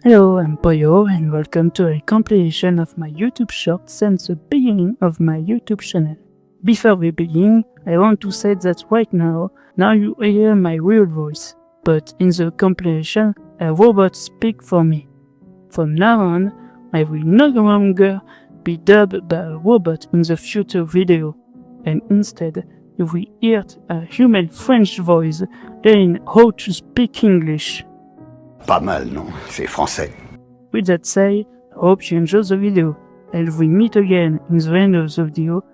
Hello, I'm Poyo and welcome to a compilation of my YouTube shorts since the beginning of my YouTube channel. Before we begin, I want to say that right now you hear my real voice, but in the compilation, a robot speaks for me. From now on, I will no longer be dubbed by a robot in the future video, and instead, you will hear a human French voice learning how to speak English. Pas mal, non? C'est français. With that said, I hope you enjoy the video, and we meet again in the end of the video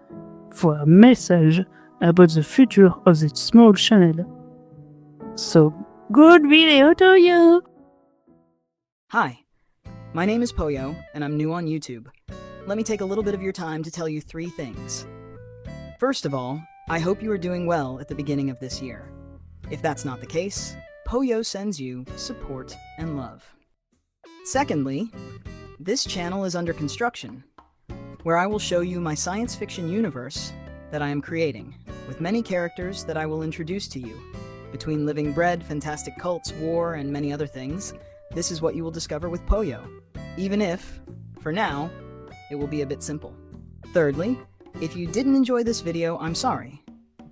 for a message about the future of this small channel. So, good video to you! Hi, my name is Poyo, and I'm new on YouTube. Let me take a little bit of your time to tell you 3 things. First of all, I hope you are doing well at the beginning of this year. If that's not the case, Poyo sends you support and love. Secondly, this channel is under construction, where I will show you my science fiction universe that I am creating, with many characters that I will introduce to you. Between living bread, fantastic cults, war, and many other things, this is what you will discover with Poyo, even if, for now, it will be a bit simple. Thirdly, if you didn't enjoy this video, I'm sorry,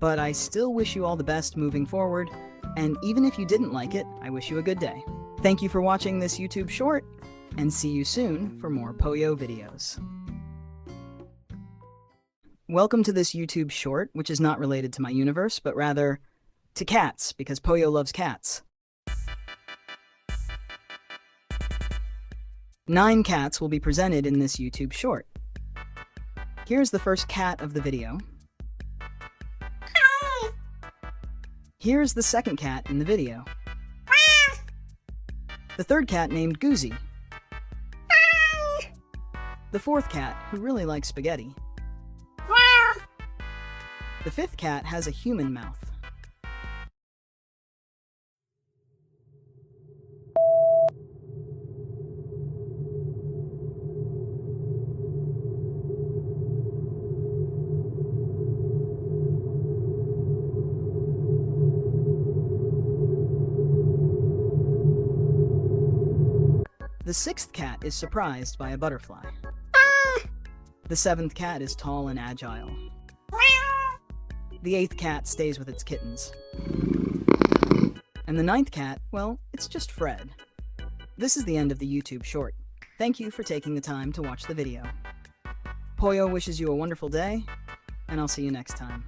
but I still wish you all the best moving forward, and even if you didn't like it, I wish you a good day. Thank you for watching this YouTube short, and see you soon for more Poyo videos. Welcome to this YouTube short, which is not related to my universe, but rather to cats, because Poyo loves cats. 9 cats will be presented in this YouTube short. Here's the first cat of the video. Here's the second cat in the video. The third cat named Goozy. The fourth cat, who really likes spaghetti. The fifth cat has a human mouth. The sixth cat is surprised by a butterfly. The seventh cat is tall and agile. The eighth cat stays with its kittens. And the ninth cat, well, it's just Fred. This is the end of the YouTube short. Thank you for taking the time to watch the video. Poyo wishes you a wonderful day, and I'll see you next time.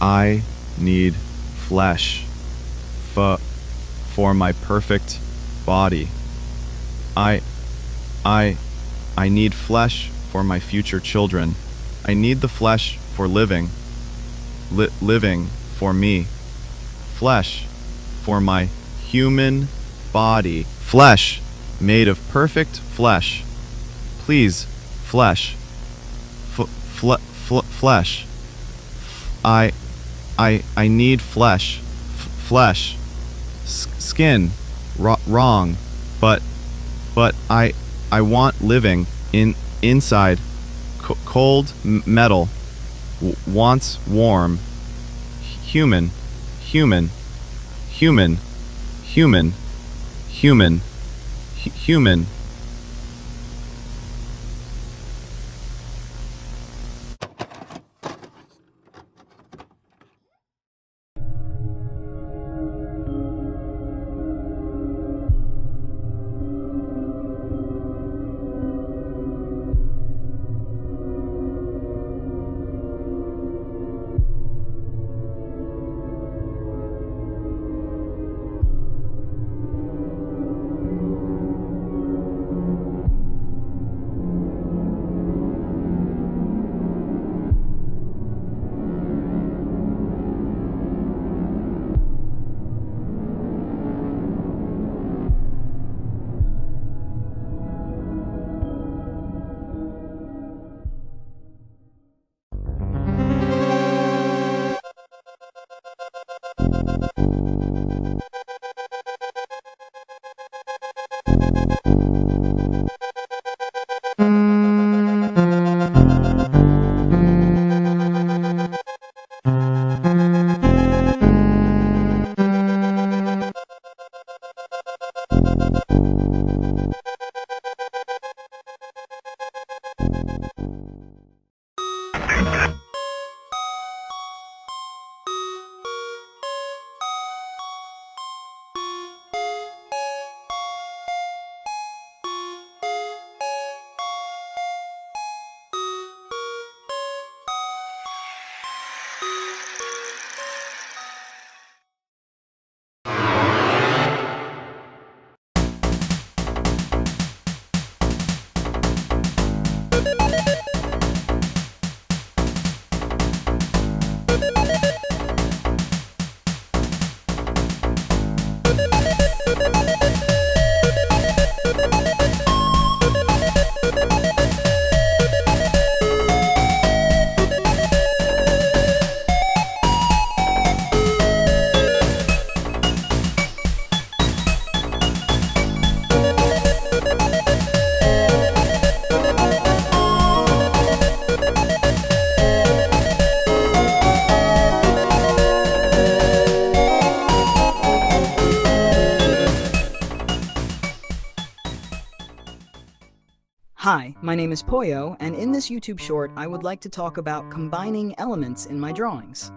I need flesh for my perfect body. I need flesh for my future children. I need the flesh for living. Living for me. Flesh for my human body. Flesh made of perfect flesh. Please, flesh. Flesh. I need flesh. Flesh. Skin. Wrong. But I want living inside. Cold metal. Wants warm. Human. Hi, my name is Poyo, and in this YouTube short, I would like to talk about combining elements in my drawings.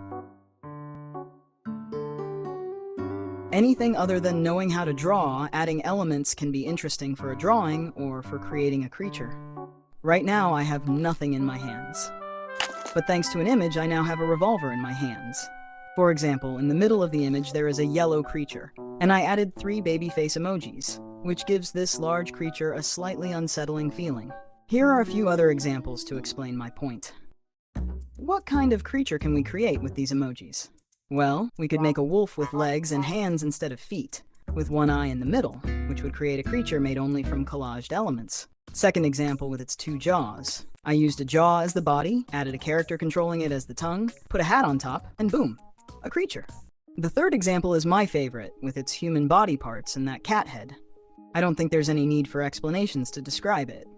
Anything other than knowing how to draw, adding elements can be interesting for a drawing or for creating a creature. Right now, I have nothing in my hands. But thanks to an image, I now have a revolver in my hands. For example, in the middle of the image, there is a yellow creature, and I added 3 baby face emojis, which gives this large creature a slightly unsettling feeling. Here are a few other examples to explain my point. What kind of creature can we create with these emojis? Well, we could make a wolf with legs and hands instead of feet, with one eye in the middle, which would create a creature made only from collaged elements. Second example with its 2 jaws. I used a jaw as the body, added a character controlling it as the tongue, put a hat on top, and boom, a creature. The third example is my favorite, with its human body parts and that cat head. I don't think there's any need for explanations to describe it.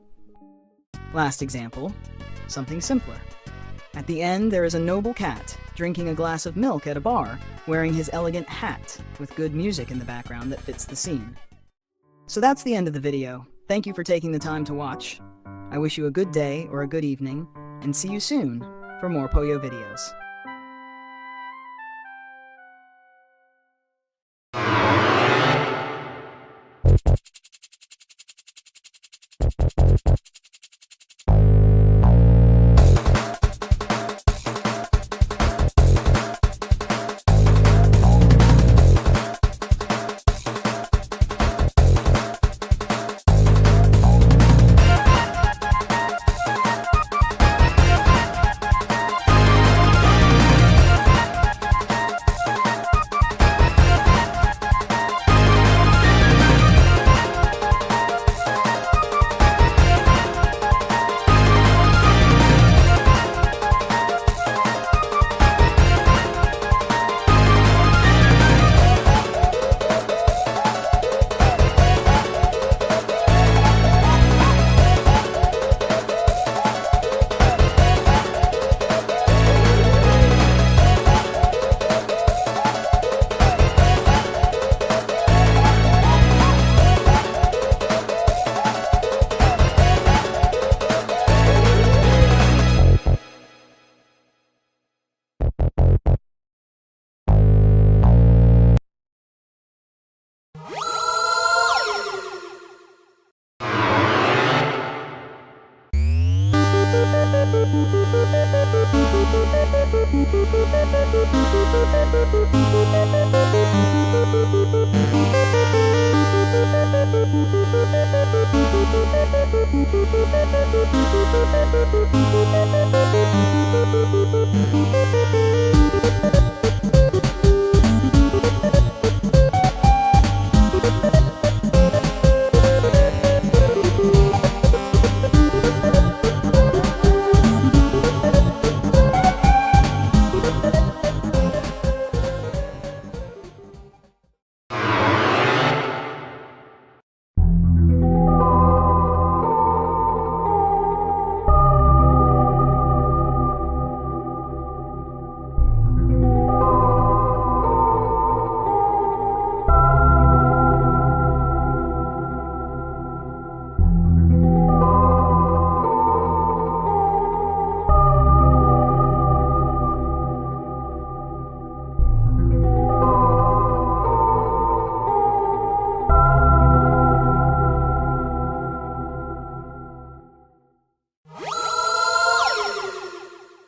Last example, something simpler. At the end, there is a noble cat drinking a glass of milk at a bar, wearing his elegant hat, with good music in the background that fits the scene. So that's the end of the video. Thank you for taking the time to watch. I wish you a good day or a good evening, and see you soon for more Poyo videos.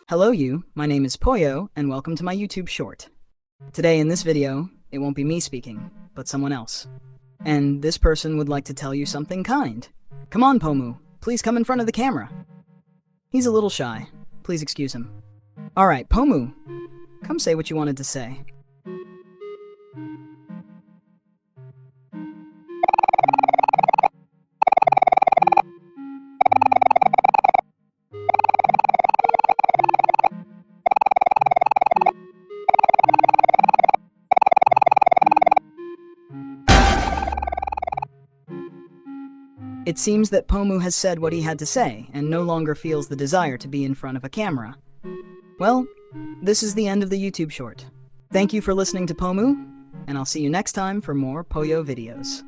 Hello you, my name is Poyo, and welcome to my YouTube short. Today in this video, it won't be me speaking, but someone else. And this person would like to tell you something kind. Come on, Pomu, please come in front of the camera. He's a little shy, please excuse him. Alright, Pomu, come say what you wanted to say. It seems that Pomu has said what he had to say and no longer feels the desire to be in front of a camera. Well, this is the end of the YouTube short. Thank you for listening to Pomu, and I'll see you next time for more Poyo videos.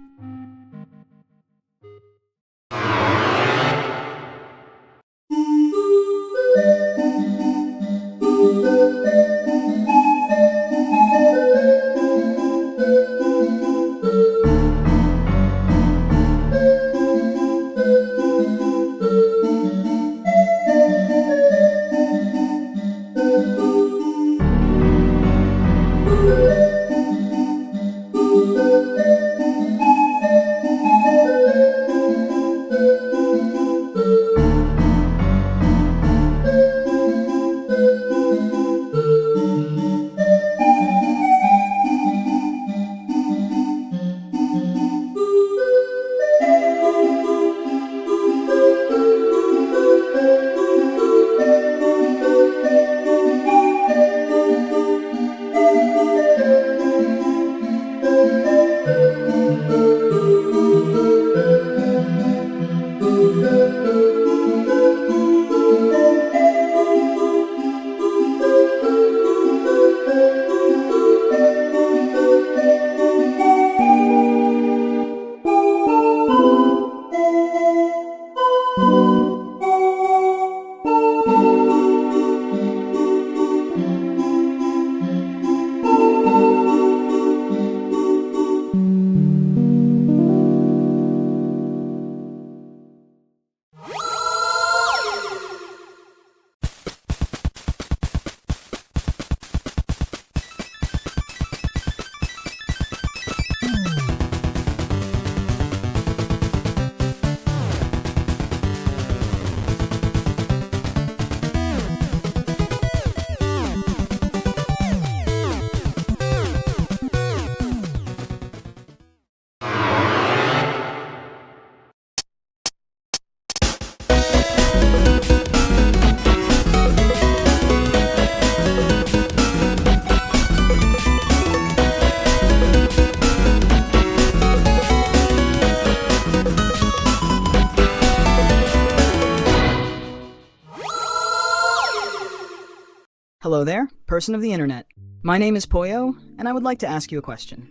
Hello there, person of the internet. My name is Poyo, and I would like to ask you a question.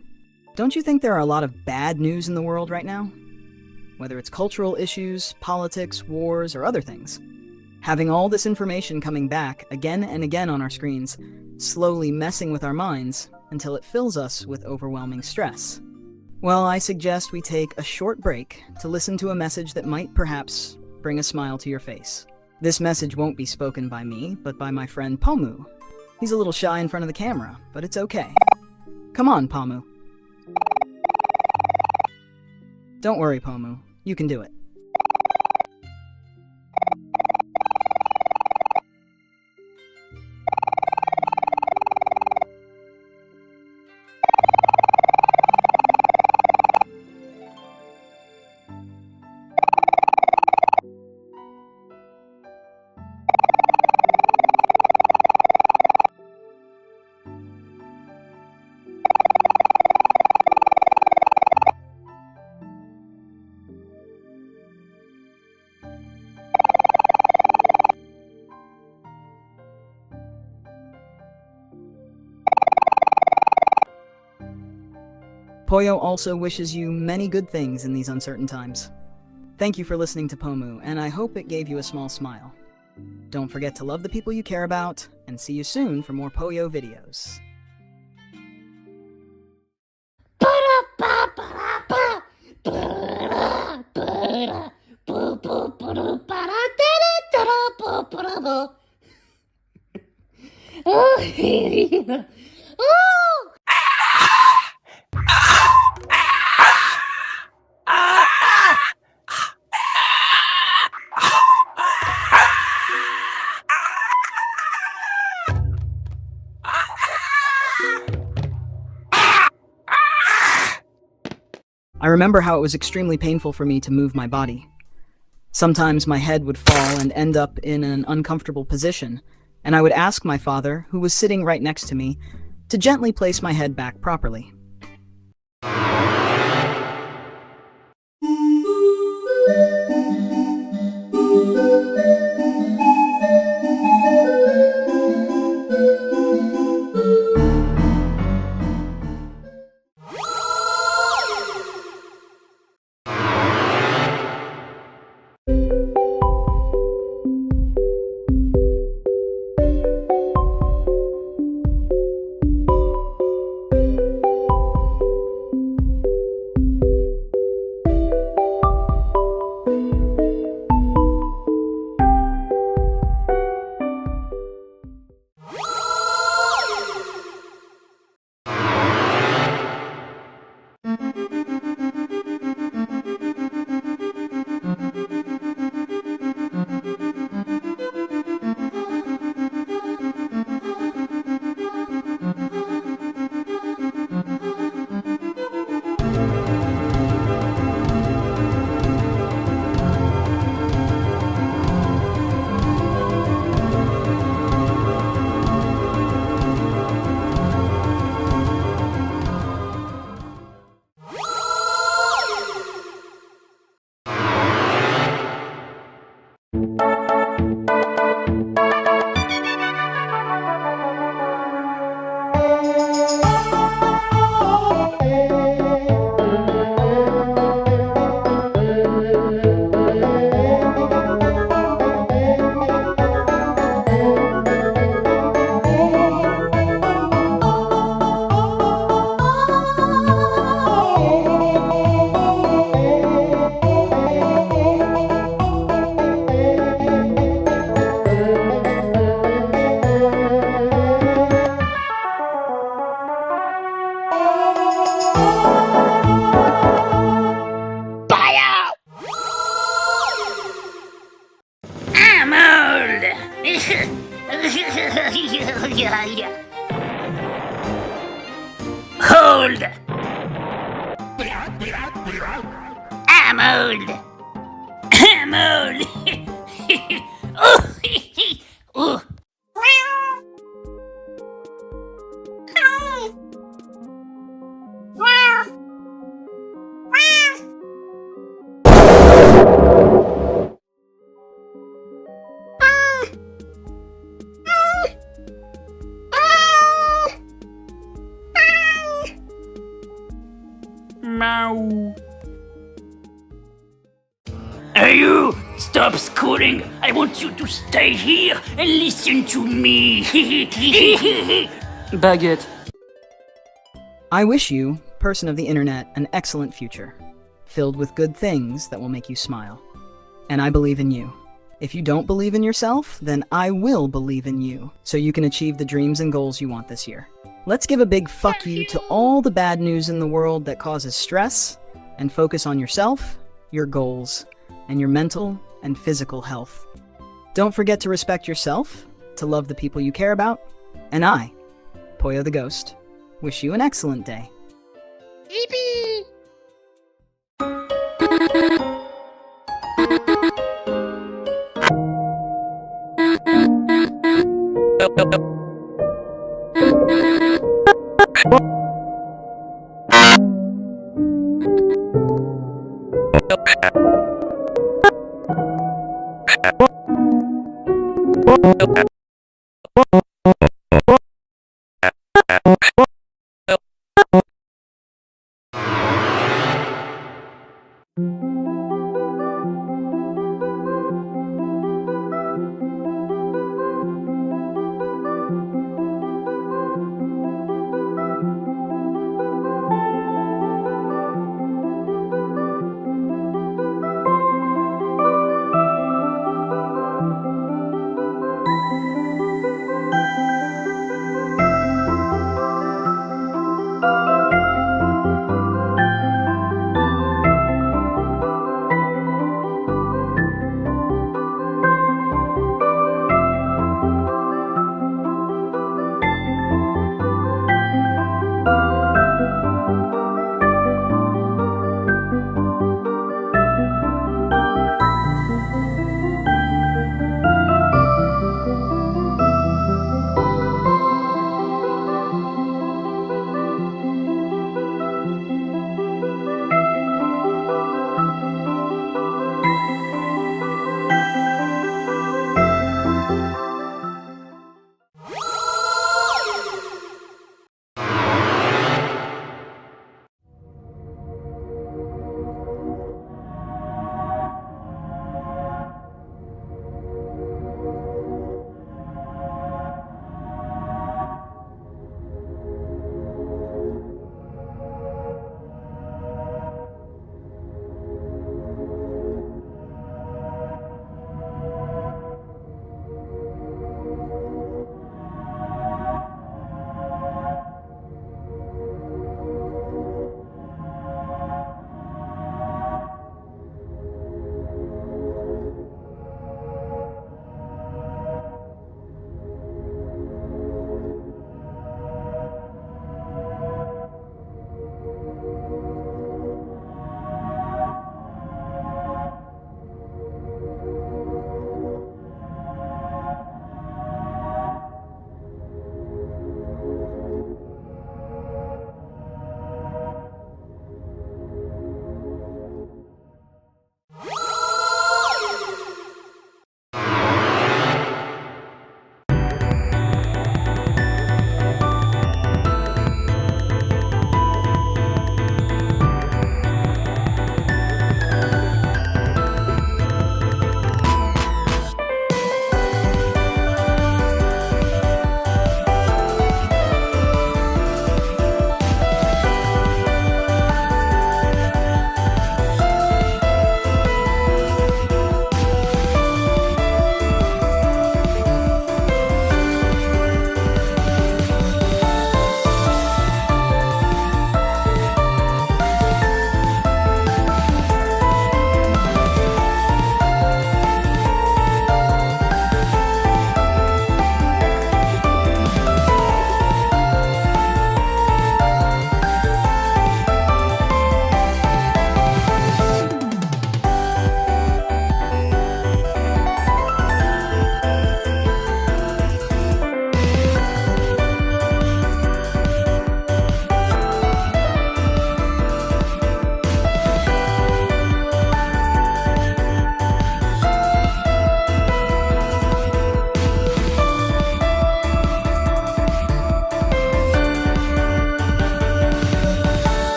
Don't you think there are a lot of bad news in the world right now? Whether it's cultural issues, politics, wars, or other things. Having all this information coming back again and again on our screens, slowly messing with our minds until it fills us with overwhelming stress. Well, I suggest we take a short break to listen to a message that might perhaps bring a smile to your face. This message won't be spoken by me, but by my friend Pomu. He's a little shy in front of the camera, but it's okay. Come on, Pomu. Don't worry, Pomu. You can do it. Poyo also wishes you many good things in these uncertain times. Thank you for listening to Pomu, and I hope it gave you a small smile. Don't forget to love the people you care about, and see you soon for more Poyo videos. I remember how it was extremely painful for me to move my body. Sometimes my head would fall and end up in an uncomfortable position, and I would ask my father, who was sitting right next to me, to gently place my head back properly. I'm old. Hold. I'm old. I'm old. Oh. Meow. Hey you! Stop schooling! I want you to stay here and listen to me! Baguette. I wish you, person of the internet, an excellent future, filled with good things that will make you smile. And I believe in you. If you don't believe in yourself, then I will believe in you, so you can achieve the dreams and goals you want this year. Let's give a big fuck you to all the bad news in the world that causes stress, and focus on yourself, your goals, and your mental and physical health. Don't forget to respect yourself, to love the people you care about, and I, Poyo the Ghost, wish you an excellent day.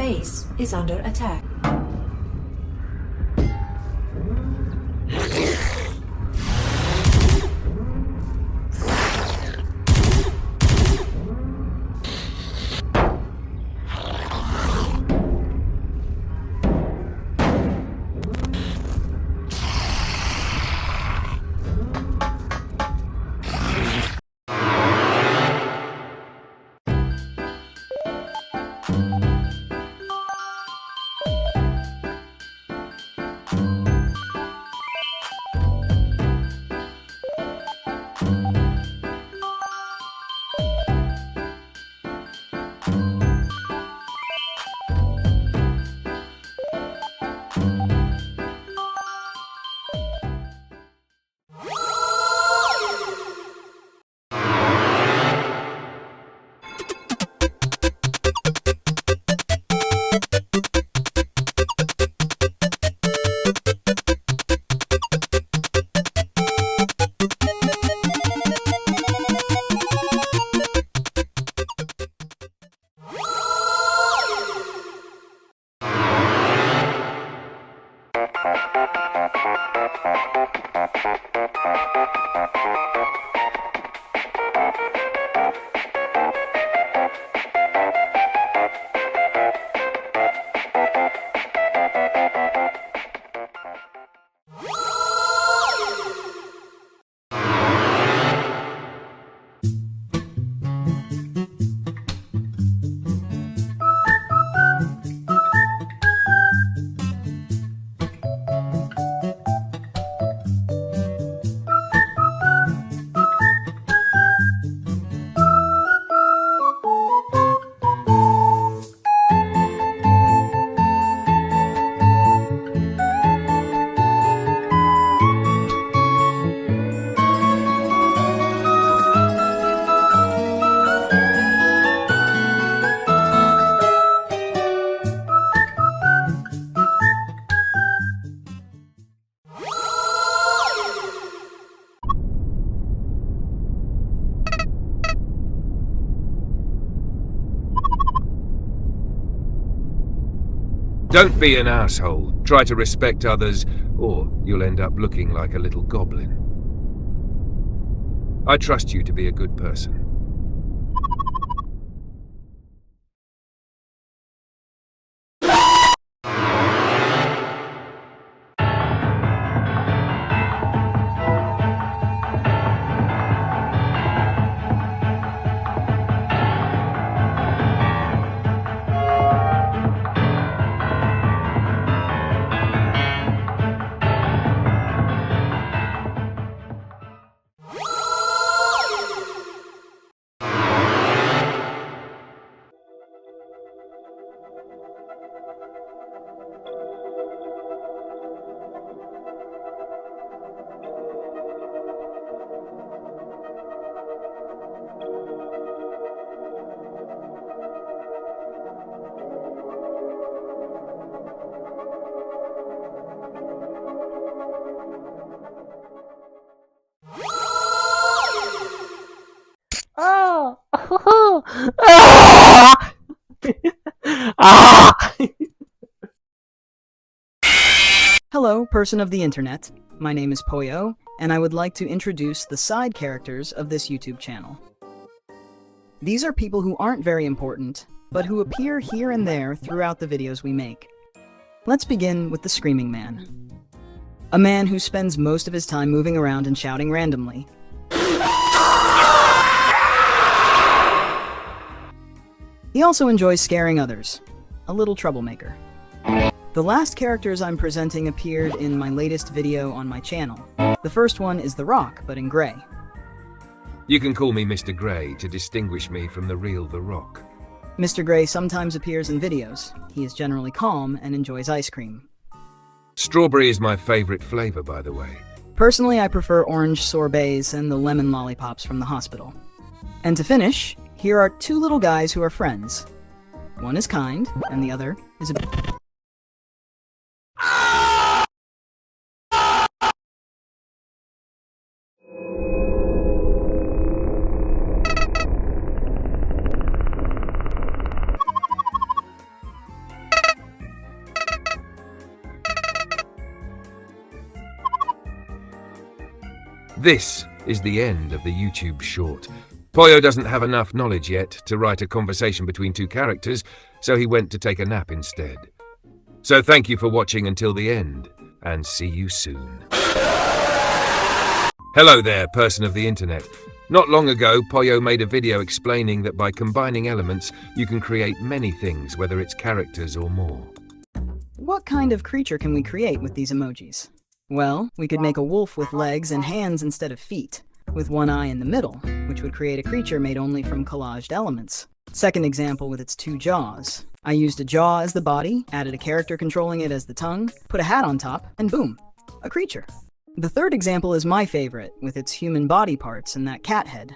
base is under attack. Don't be an asshole. Try to respect others, or you'll end up looking like a little goblin. I trust you to be a good person. Ah! Ah! Ah! Hello, person of the internet. My name is Poyo, and I would like to introduce the side characters of this YouTube channel. These are people who aren't very important, but who appear here and there throughout the videos we make. Let's begin with the Screaming Man. A man who spends most of his time moving around and shouting randomly. He also enjoys scaring others. A little troublemaker. The last characters I'm presenting appeared in my latest video on my channel. The first one is The Rock, but in grey. You can call me Mr. Grey to distinguish me from the real The Rock. Mr. Grey sometimes appears in videos. He is generally calm and enjoys ice cream. Strawberry is my favorite flavor, by the way. Personally, I prefer orange sorbets and the lemon lollipops from the hospital. And to finish, here are two little guys who are friends. One is kind, and the other is a... This is the end of the YouTube short. Pollo doesn't have enough knowledge yet to write a conversation between two characters, so he went to take a nap instead. So thank you for watching until the end, and see you soon. Hello there, person of the internet. Not long ago, Pollo made a video explaining that by combining elements, you can create many things, whether it's characters or more. What kind of creature can we create with these emojis? Well, we could make a wolf with legs and hands instead of feet, with one eye in the middle, which would create a creature made only from collaged elements. Second example with its two jaws. I used a jaw as the body, added a character controlling it as the tongue, put a hat on top, and boom, a creature. The third example is my favorite, with its human body parts and that cat head.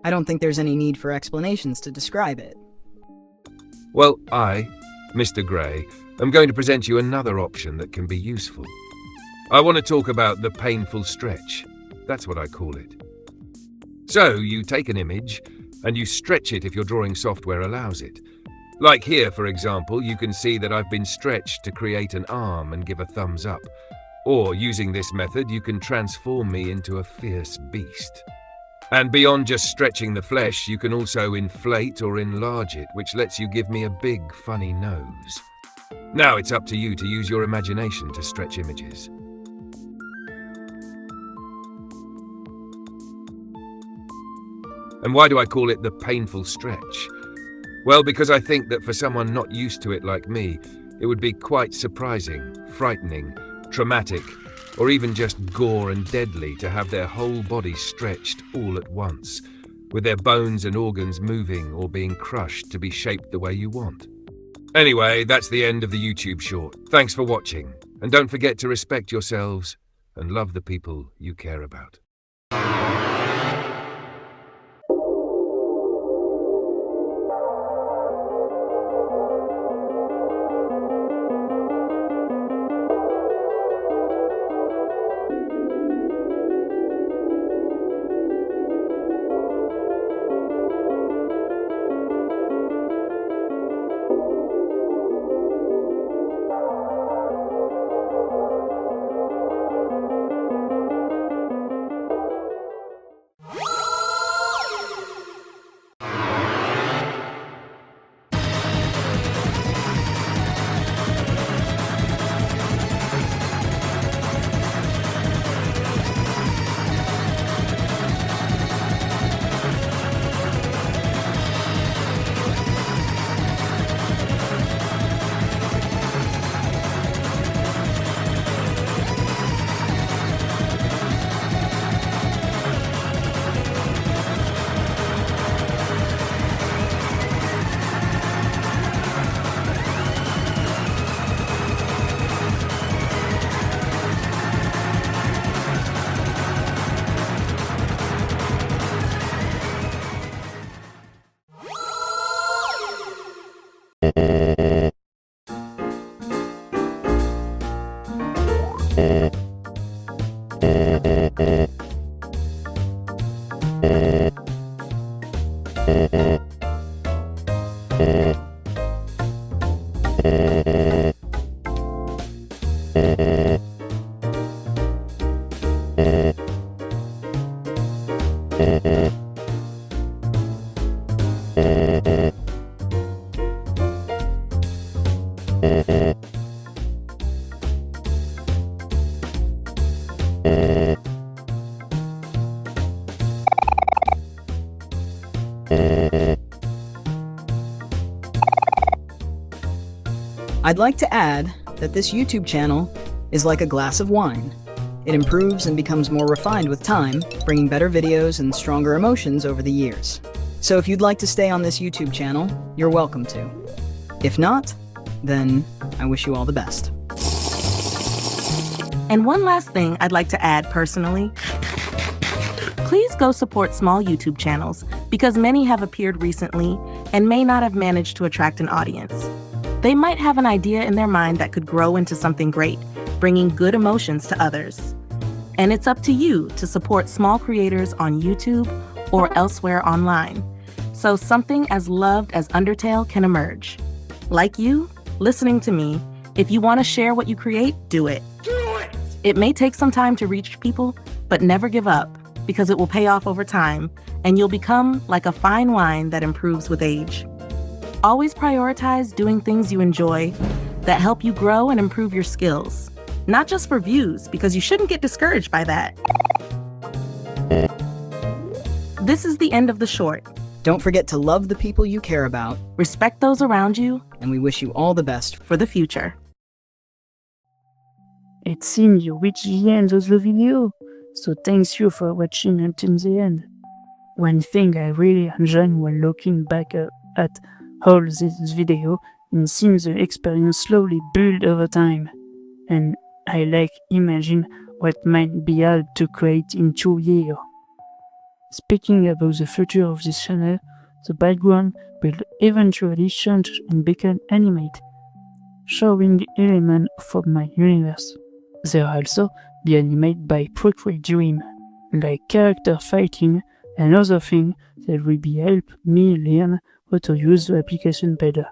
I don't think there's any need for explanations to describe it. Well, I, Mr. Gray, am going to present you another option that can be useful. I want to talk about the painful stretch. That's what I call it. So, you take an image, and you stretch it if your drawing software allows it. Like here, for example, you can see that I've been stretched to create an arm and give a thumbs up. Or, using this method, you can transform me into a fierce beast. And beyond just stretching the flesh, you can also inflate or enlarge it, which lets you give me a big, funny nose. Now it's up to you to use your imagination to stretch images. And why do I call it the painful stretch? Well, because I think that for someone not used to it like me, it would be quite surprising, frightening, traumatic, or even just gore and deadly to have their whole body stretched all at once, with their bones and organs moving or being crushed to be shaped the way you want. Anyway, that's the end of the YouTube short. Thanks for watching, and don't forget to respect yourselves and love the people you care about. I'd like to add that this YouTube channel is like a glass of wine. It improves and becomes more refined with time, bringing better videos and stronger emotions over the years. So if you'd like to stay on this YouTube channel, you're welcome to. If not, then I wish you all the best. And one last thing I'd like to add personally. Please go support small YouTube channels because many have appeared recently and may not have managed to attract an audience. They might have an idea in their mind that could grow into something great, bringing good emotions to others. And it's up to you to support small creators on YouTube or elsewhere online, so something as loved as Undertale can emerge. Like you, listening to me, if you want to share what you create, do it. It may take some time to reach people, but never give up. because it will pay off over time, and you'll become like a fine wine that improves with age. Always prioritize doing things you enjoy that help you grow and improve your skills, not just for views, because you shouldn't get discouraged by that. This is the end of the short. Don't forget to love the people you care about, Respect those around you and we wish you all the best. for the future. It seems you reached the end of the video, so thanks you for watching until the end. One thing I really enjoyed while looking back at all this video is seeing the experience slowly build over time, and I like imagine what might be hard to create in 2 years. Speaking about the future of this channel, the background will eventually change and become animated, showing elements from my universe. They will also be animated by Procreate Dream, like character fighting and other things that will be help me learn how to use the application better.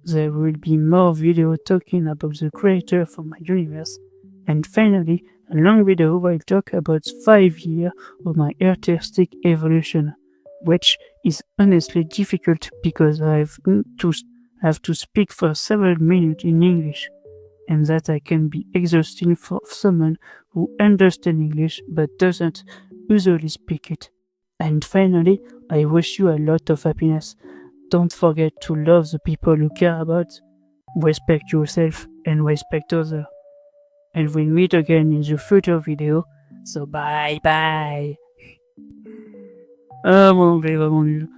There will be more video talking about the creator for my universe, and finally a long video where I talk about 5 years of my artistic evolution, which is honestly difficult because I have to speak for several minutes in English, and that I can be exhausting for someone who understands English but doesn't usually speak it. And finally, I wish you a lot of happiness. Don't forget to love the people you care about, respect yourself, and respect others. And we'll meet again in the future video, so bye bye. Ah, mon anglais est vraiment nul.